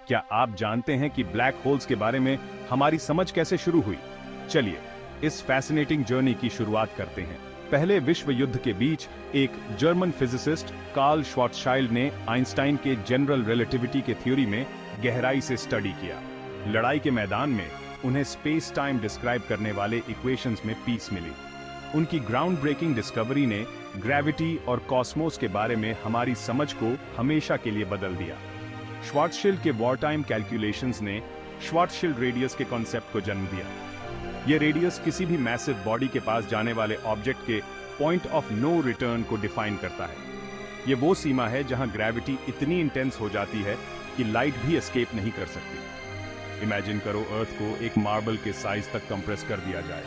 क्या आप जानते हैं कि ब्लैक होल्स के बारे में हमारी समझ कैसे शुरू हुई? चलिए इस फैसिनेटिंग जर्नी की शुरुआत करते हैं। पहले विश्व युद्ध के बीच एक जर्मन फिजिसिस्ट कार्ल श्वार्ज़शाइल्ड ने आइंस्टाइन के जनरल रिलेटिविटी के थ्योरी में गहराई से स्टडी किया। लड़ाई के मैदान में उन्हें स्पेस टाइम डिस्क्राइब करने वाले इक्वेशंस में पीस मिली। उनकी ग्राउंड ब्रेकिंग डिस्कवरी ने ग्रेविटी और कॉस्मोस के बारे में हमारी समझ को हमेशा के लिए बदल दिया। श्वार्ज़शील्ड के वॉर टाइम कैलकुलेशंस ने श्वार्ज़शील्ड रेडियस के कॉन्सेप्ट को जन्म दिया। यह रेडियस किसी भी मैसिव बॉडी के पास जाने वाले ऑब्जेक्ट के पॉइंट ऑफ नो रिटर्न को डिफाइन करता है। यह वो सीमा है जहां ग्रेविटी इतनी इंटेंस हो जाती है कि लाइट भी एस्केप नहीं कर सकती। इमेजिन करो अर्थ को एक मार्बल के साइज तक कंप्रेस कर दिया जाए।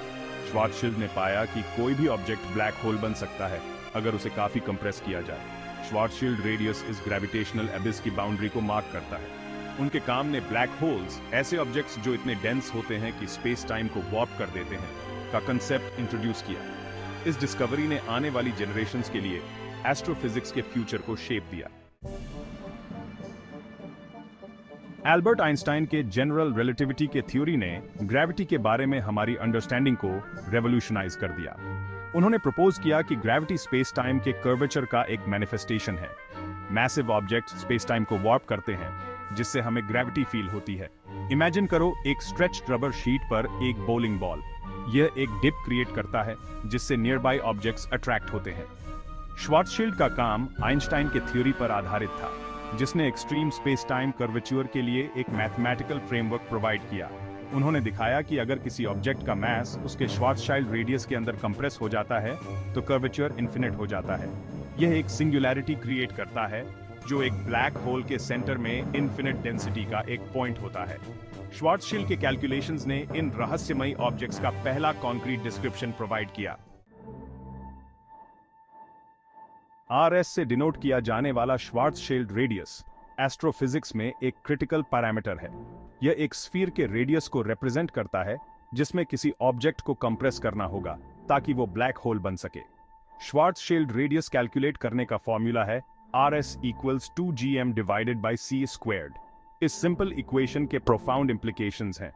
श्वार्ज़शील्ड ने पाया कि कोई भी ऑब्जेक्ट ब्लैक होल बन सकता है अगर उसे काफी कंप्रेस किया जाए। श्वार्ज़शील्ड रेडियस इस ग्रेविटेशनल एबिस की बाउंड्री को मार्क करता है। उनके काम ने ब्लैक होल्स, ऐसे ऑब्जेक्ट्स जो इतने डेंस होते हैं कि स्पेस टाइम को वॉर्प कर देते हैं, का कंसेप्ट इंट्रोड्यूस किया। इस डिस्कवरी ने आने वाली जनरेशंस के लिए एस्ट्रोफिजिक्स के फ्यूचर को शेप दिया। एल्बर्ट आइंस्टाइन के जनरल रिलेटिविटी के थ्योरी ने ग्रेविटी के बारे में हमारी अंडरस्टैंडिंग को रेवोल्यूशनाइज कर दिया। उन्होंने प्रपोज किया कि ग्रेविटी स्पेस टाइम के कर्वेचर का एक मैनिफेस्टेशन है। मैसिव ऑब्जेक्ट स्पेस टाइम को वॉर्प करते हैं, जिससे हमें ग्रेविटी फील होती है। इमेजिन करो एक स्ट्रेच्ड रबर शीट पर एक बोलिंग बॉल। यह एक डिप क्रिएट करता है जिससे नियर बाय ऑब्जेक्ट्स अट्रैक्ट होते हैं। श्वार्ज़शील्ड का काम आइंस्टाइन के थ्योरी पर आधारित था, जिसने एक्सट्रीम स्पेस टाइम कर्वेचर के लिए एक मैथमेटिकल फ्रेमवर्क प्रोवाइड किया। उन्होंने दिखाया कि अगर किसी ऑब्जेक्ट का मास उसके श्वार्ज़शील्ड रेडियस के अंदर कंप्रेस हो जाता है तो कर्वेचर इन्फिनिट हो जाता है। यह एक सिंगुलैरिटी क्रिएट करता है जो एक ब्लैक होल के सेंटर में इन्फिनिट डेंसिटी का एक पॉइंट होता है। श्वार्ज़शील्ड के कैलकुलेशंस ने इन रहस्यमयी ऑब्जेक्ट्स का पहला कॉन्क्रीट डिस्क्रिप्शन प्रोवाइड किया। RS से डिनोट किया जाने वाला श्वार्ज़शील्ड रेडियस एस्ट्रोफिजिक्स में एक क्रिटिकल पैरामीटर है। यह एक स्फीयर के रेडियस को रिप्रेजेंट करता है जिसमें किसी ऑब्जेक्ट को कंप्रेस करना होगा ताकि वो ब्लैक होल बन सके। श्वार्ज़शील्ड रेडियस कैलकुलेट करने का फॉर्मूला है RS equals 2gm divided by c squared। इस सिंपल इक्वेशन के प्रोफाउंड इंप्लीकेशंस हैं।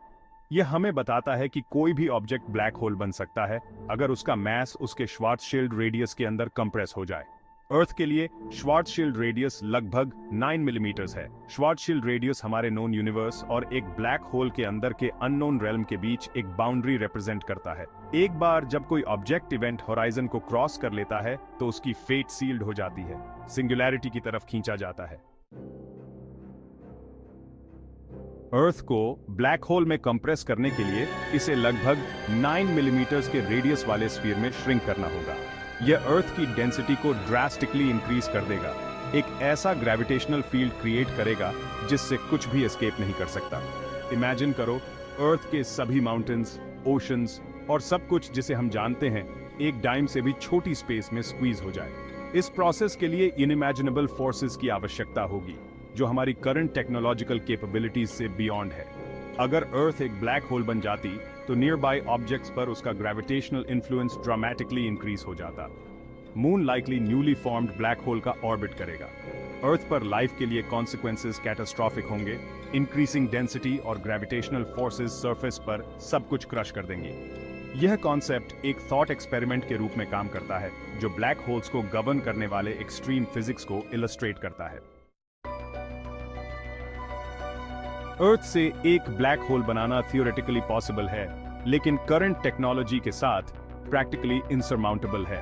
यह हमें बताता है कि कोई भी ऑब्जेक्ट ब्लैक होल बन सकता है अगर उसका मास उसके श्वार्ज़शील्ड रेडियस के अंदर कंप्रेस हो जाए। अर्थ के लिए श्वार्ज़शील्ड रेडियस लगभग 9 मिलीमीटर्स है। श्वार्ज़शील्ड रेडियस हमारे नोन यूनिवर्स और एक ब्लैक होल के अंदर के अननोन रेल्म के बीच एक बाउंड्री रिप्रेजेंट करता है। एक बार जब कोई ऑब्जेक्ट इवेंट होराइजन को क्रॉस कर लेता है तो उसकी फेट सील्ड हो जाती है, सिंगुलैरिटी की तरफ खींचा जाता है। अर्थ को ब्लैक होल में कंप्रेस करने के लिए इसे लगभग 9 मिलीमीटर्स के रेडियस वाले स्फीयर में श्रिंक करना होगा। यह अर्थ की डेंसिटी को ड्रास्टिकली इंक्रीज कर देगा, एक ऐसा ग्रेविटेशनल फील्ड क्रिएट करेगा जिससे कुछ भी एस्केप नहीं कर सकता। इमेजिन करो अर्थ के सभी माउंटेन्स, ओशंस और सब कुछ जिसे हम जानते हैं एक डाइम से भी छोटी स्पेस में स्क्वीज हो जाए। इस प्रोसेस के लिए इनइमेजिनेबल फोर्सेस की आवश्यकता होगी जो हमारी करंट टेक्नोलॉजिकल कैपेबिलिटीज से बियॉन्ड है। अगर अर्थ एक ब्लैक होल बन जाती तो नियर बाय ऑब्जेक्ट्स पर उसका ग्रेविटेशनल इन्फ्लुएंस ड्रामेटिकली इंक्रीज हो जाता। Moon likely newly formed black hole का ऑर्बिट करेगा। अर्थ पर लाइफ के लिए कॉन्सिक्वेंसेस कैटास्ट्रॉफिक होंगे। इंक्रीजिंग डेंसिटी और ग्रेविटेशनल फोर्सेस सरफेस पर सब कुछ क्रश कर देंगे। यह कॉन्सेप्ट एक थॉट एक्सपेरिमेंट के रूप में काम करता है जो ब्लैक होल्स को गवर्न करने वाले एक्सट्रीम फिजिक्स को इलस्ट्रेट करता है। अर्थ से एक ब्लैक होल बनाना थियोरेटिकली पॉसिबल है, लेकिन करंट टेक्नोलॉजी के साथ प्रैक्टिकली इनसरमाउंटेबल है।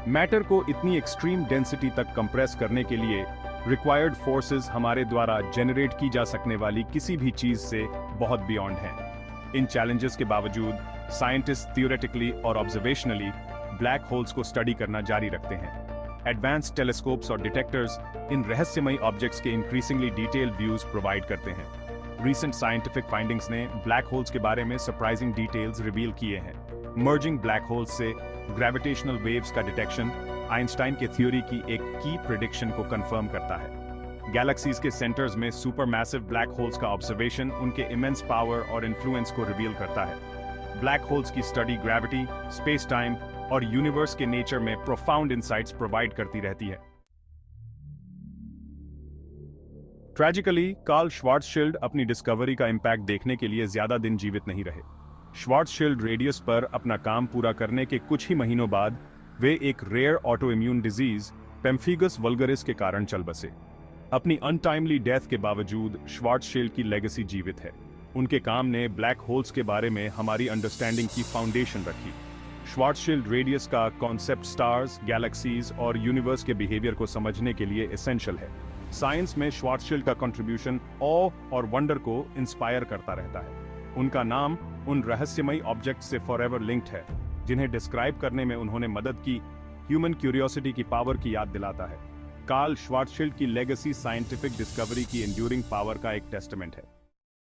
मैटर को इतनी एक्सट्रीम डेंसिटी तक कंप्रेस करने के लिए रिक्वायर्ड फोर्सेस हमारे द्वारा जनरेट की जा सकने वाली किसी भी चीज से बहुत बियॉन्ड हैं। इन चैलेंजेस के बावजूद साइंटिस्ट थियोरेटिकली और ऑब्जर्वेशनली ब्लैक होल्स को स्टडी करना जारी रखते हैं। एडवांस्ड टेलीस्कोप्स और डिटेक्टर्स इन रहस्यमयी ऑब्जेक्ट्स के इंक्रीजिंगली डिटेल्ड व्यूज प्रोवाइड करते हैं। रीसेंट साइंटिफिक फाइंडिंग्स ने ब्लैक होल्स के बारे में सरप्राइजिंग डिटेल्स रिवील किए हैं। मर्जिंग ब्लैक होल्स से ग्रेविटेशनल वेव्स का डिटेक्शन आइंस्टाइन के थ्योरी की एक की प्रेडिक्शन को कंफर्म करता है। गैलेक्सीज के सेंटर्स में सुपरमैसिव ब्लैक होल्स का ऑब्जर्वेशन उनके इमेंस पावर और इन्फ्लुएंस को रिवील करता है। ब्लैक होल्स की स्टडी ग्रेविटी, स्पेस टाइम और यूनिवर्स के नेचर में प्रोफाउंड इंसाइट्स प्रोवाइड करती रहती है। ट्रेजिकली कार्ल श्वार्ट्जशिल्ड अपनी डिस्कवरी का इम्पैक्ट देखने के लिए ज्यादा दिन जीवित नहीं रहे। श्वार्ट्जशिल्ड रेडियस पर अपना काम पूरा करने के कुछ ही महीनों बाद वे एक rare autoimmune disease pemphigus vulgaris के कारण चल बसे। अपनी अनटाइमली डेथ के बावजूद श्वार्ट्जशिल्ड की लेगेसी जीवित है। उनके काम ने ब्लैक होल्स के बारे में हमारी अंडरस्टैंडिंग की फाउंडेशन रखी। श्वार्ट्जशिल्ड रेडियस का कॉन्सेप्ट स्टार्स, गैलेक्सीज और यूनिवर्स के बिहेवियर को समझने के लिए एसेंशियल है। साइंस में श्वार्ट्जशिल्ड का कंट्रीब्यूशन ऑ और वंडर को इंस्पायर करता रहता है। उनका नाम उन रहस्यमयी ऑब्जेक्ट से फॉरएवर लिंक्ड है जिन्हें डिस्क्राइब करने में उन्होंने मदद की। ह्यूमन क्यूरियोसिटी की पावर की याद दिलाता है। कार्ल श्वार्ट्जशिल्ड की लेगेसी साइंटिफिक डिस्कवरी की एंड्यूरिंग पावर का एक टेस्टमेंट है।